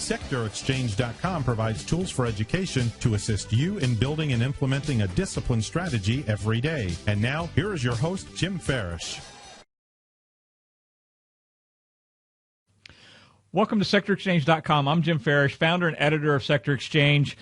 SectorExchange.com provides tools for education to assist you in building and implementing a disciplined strategy every day. And now, here is your host, Jim Farish. Welcome to SectorExchange.com. I'm Jim Farish, founder and editor of Sector Exchange.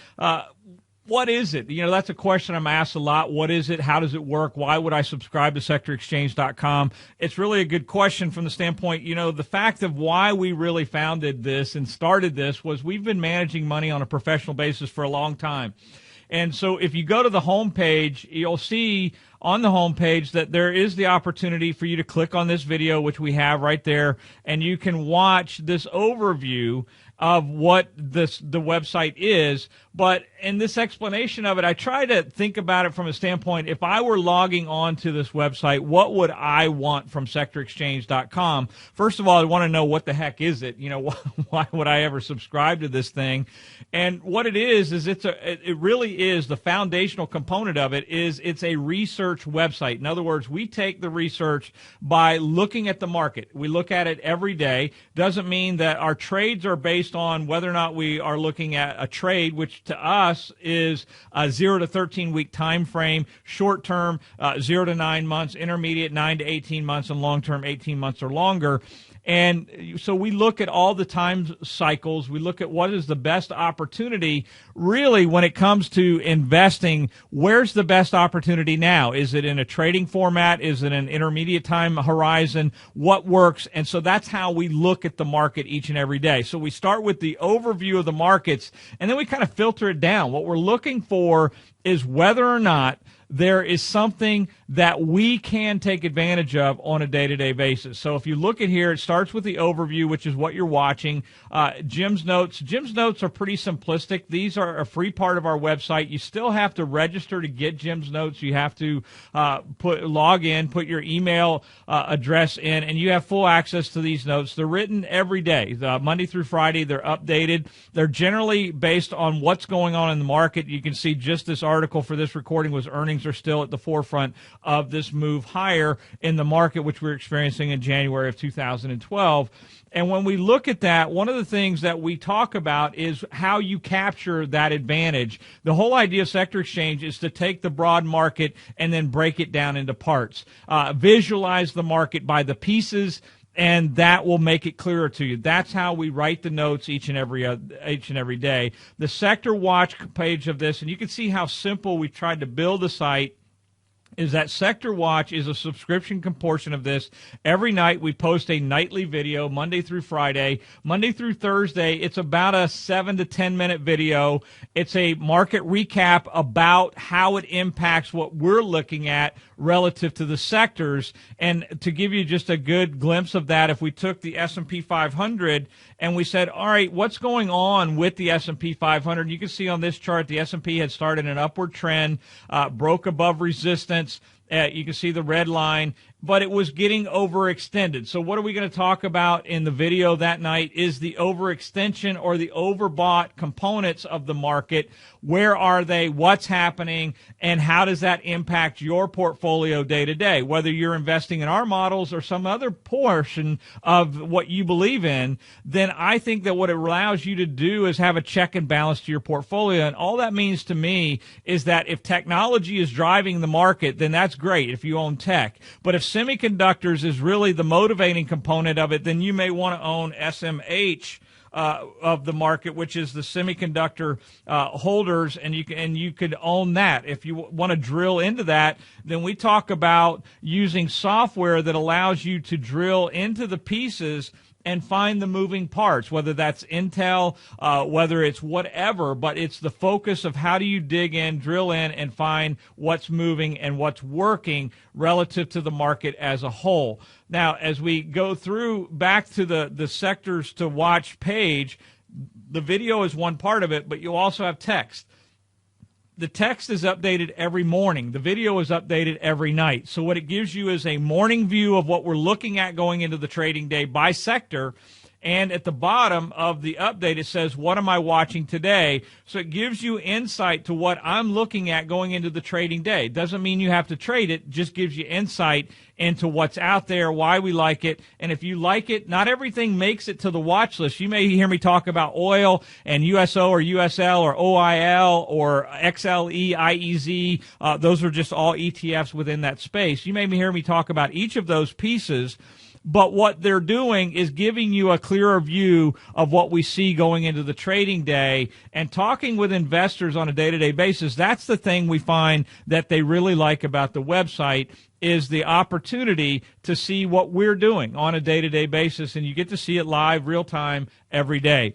What is it? You know, that's a question I'm asked a lot. What is it? How does it work? Why would I subscribe to SectorExchange.com? It's really a good question from the standpoint, you know, the fact of why we really founded this and started this was we've been managing money on a professional basis for a long time. And so if you go to the homepage, you'll see on the homepage that there is the opportunity for you to click on this video, which we have right there, and you can watch this overview of what the website is. But in this explanation of it, I try to think about it from a standpoint, if I were logging on to this website, what would I want from SectorExchange.com? First of all, I want to know what the heck is it? You know, why would I ever subscribe to this thing? And what it is it really is the foundational component of it is it's a research website. In other words, we take the research by looking at the market. We look at it every day. Doesn't mean that our trades are based on whether or not we are looking at a trade, which to us is a 0 to 13 week time frame, short term 0 to 9 months, intermediate 9 to 18 months, and long term 18 months or longer. And so we look at all the time cycles. We look at what is the best opportunity. Really, when it comes to investing, where's the best opportunity now? Is it in a trading format? Is it an intermediate time horizon? What works? And so that's how we look at the market each and every day. So we start with the overview of the markets, and then we kind of filter it down. What we're looking for is whether or not there is something that we can take advantage of on a day-to-day basis. So if you look at here, it starts with the overview, which is what you're watching. Jim's notes. Jim's notes are pretty simplistic. These are a free part of our website. You still have to register to get Jim's notes. You have to log in, put your email address in, and you have full access to these notes. They're written every day, Monday through Friday. They're updated. They're generally based on what's going on in the market. You can see just this article for this recording was earnings are still at the forefront of this move higher in the market, which we're experiencing in January of 2012. And when we look at that, one of the things that we talk about is how you capture that advantage. The whole idea of Sector Exchange is to take the broad market and then break it down into parts. Visualize the market by the pieces, and that will make it clearer to you. That's how we write the notes each and every day. The Sector Watch page of this, and you can see how simple we tried to build the site, is that Sector Watch is a subscription portion of this. Every night we post a nightly video, Monday through Friday. Monday through Thursday, it's about a 7 to 10 minute video. It's a market recap about how it impacts what we're looking at relative to the sectors. And to give you just a good glimpse of that, if we took the S&P 500 and we said, all right, what's going on with the S&P 500? You can see on this chart the S&P had started an upward trend, broke above resistance. You can see the red line, but it was getting overextended. So what are we going to talk about in the video that night is the overextension or the overbought components of the market. Where are they? What's happening? And how does that impact your portfolio day to day? Whether you're investing in our models or some other portion of what you believe in, then I think that what it allows you to do is have a check and balance to your portfolio. And all that means to me is that if technology is driving the market, then that's great if you own tech. But if semiconductors is really the motivating component of it, then you may want to own SMH of the market, which is the semiconductor holders, and you could own that. If you want to drill into that, then we talk about using software that allows you to drill into the pieces and find the moving parts, whether that's Intel, whether it's whatever, but it's the focus of how do you dig in, drill in, and find what's moving and what's working relative to the market as a whole. Now, as we go through back to the sectors to watch page, the video is one part of it, but you also have text. The text is updated every morning. The video is updated every night. So what it gives you is a morning view of what we're looking at going into the trading day by sector. And at the bottom of the update, it says, what am I watching today? So it gives you insight to what I'm looking at going into the trading day. Doesn't mean you have to trade it, just gives you insight into what's out there, why we like it. And if you like it, not everything makes it to the watch list. You may hear me talk about oil and USO or USL or OIL or XLE, IEZ. Those are just all ETFs within that space. You may hear me talk about each of those pieces. But what they're doing is giving you a clearer view of what we see going into the trading day, and talking with investors on a day-to-day basis. That's the thing we find that they really like about the website, is the opportunity to see what we're doing on a day-to-day basis, and you get to see it live, real time, every day.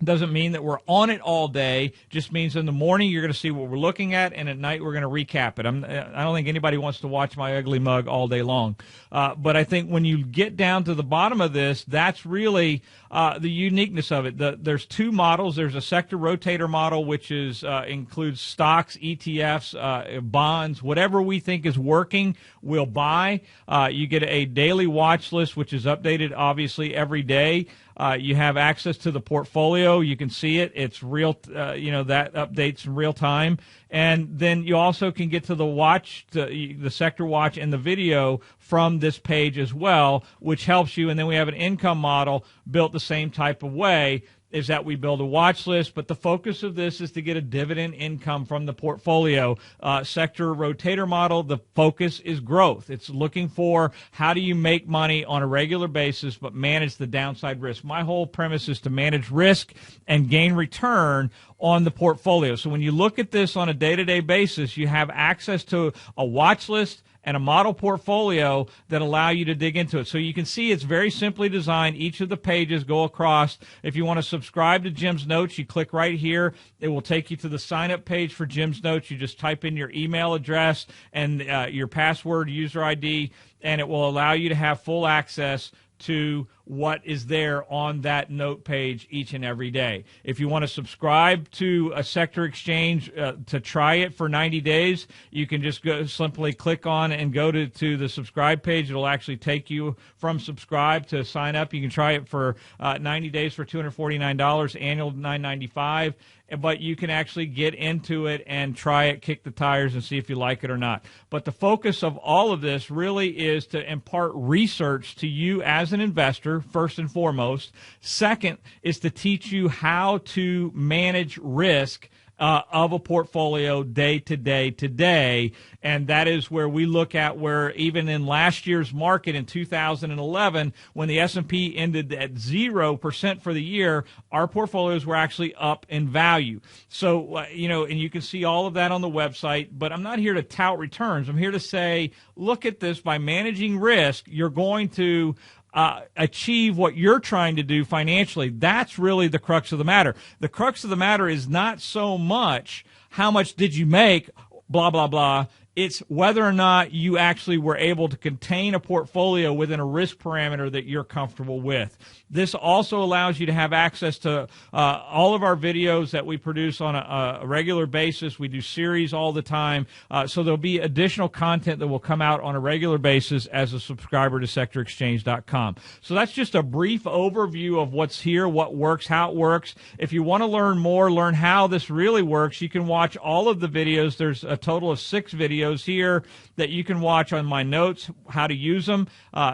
Doesn't mean that we're on it all day. Just means in the morning you're going to see what we're looking at, and at night we're going to recap it. I don't think anybody wants to watch my ugly mug all day long. But I think when you get down to the bottom of this, that's really the uniqueness of it. There's two models. There's a sector rotator model, which includes stocks, ETFs, bonds, whatever we think is working, we'll buy. You get a daily watch list, which is updated obviously every day. You have access to the portfolio. You can see it. It's real, that updates in real time. And then you also can get to the watch, the sector watch and the video from this page as well, which helps you. And then we have an income model built the same type of way, is that we build a watch list, but the focus of this is to get a dividend income from the portfolio. Sector rotator model, the focus is growth. It's looking for how do you make money on a regular basis but manage the downside risk. My whole premise is to manage risk and gain return on the portfolio. So when you look at this on a day-to-day basis, you have access to a watch list and a model portfolio that allow you to dig into it. So you can see it's very simply designed. Each of the pages go across. If you want to subscribe to Jim's Notes, you click right here. It will take you to the sign-up page for Jim's Notes. You just type in your email address and your password, user ID, and it will allow you to have full access to what is there on that note page each and every day. If you want to subscribe to a sector exchange to try it for 90 days, you can just simply click on and go to the subscribe page. It'll actually take you from subscribe to sign up. You can try it for 90 days for $249, annual $995. But you can actually get into it and try it, kick the tires, and see if you like it or not. But the focus of all of this really is to impart research to you as an investor, first and foremost. Second is to teach you how to manage risk of a portfolio day to day to day. And that is where we look at where even in last year's market in 2011, when the S&P ended at 0% for the year, our portfolios were actually up in value. So, and you can see all of that on the website, but I'm not here to tout returns. I'm here to say, look at this. By managing risk, you're going to achieve what you're trying to do financially. That's really the crux of the matter. The crux of the matter is not so much how much did you make, blah, blah, blah. It's whether or not you actually were able to contain a portfolio within a risk parameter that you're comfortable with. This also allows you to have access to all of our videos that we produce on a regular basis. We do series all the time. So there'll be additional content that will come out on a regular basis as a subscriber to SectorExchange.com. So that's just a brief overview of what's here, what works, how it works. If you want to learn more, learn how this really works, you can watch all of the videos. There's a total of 6 videos here that you can watch on my notes, how to use them,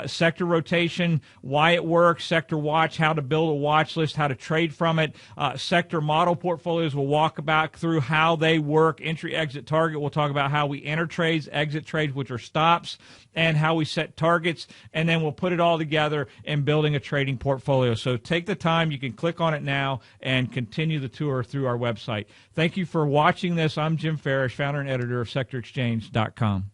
sector rotation, why it works, sector watch, how to build a watch list, how to trade from it, sector model portfolios. We'll walk about through how they work, entry, exit, target. We'll talk about how we enter trades, exit trades, which are stops, and how we set targets, and then we'll put it all together in building a trading portfolio. So take the time. You can click on it now and continue the tour through our website. Thank you for watching this. I'm Jim Farish, founder and editor of SectorExchange.com.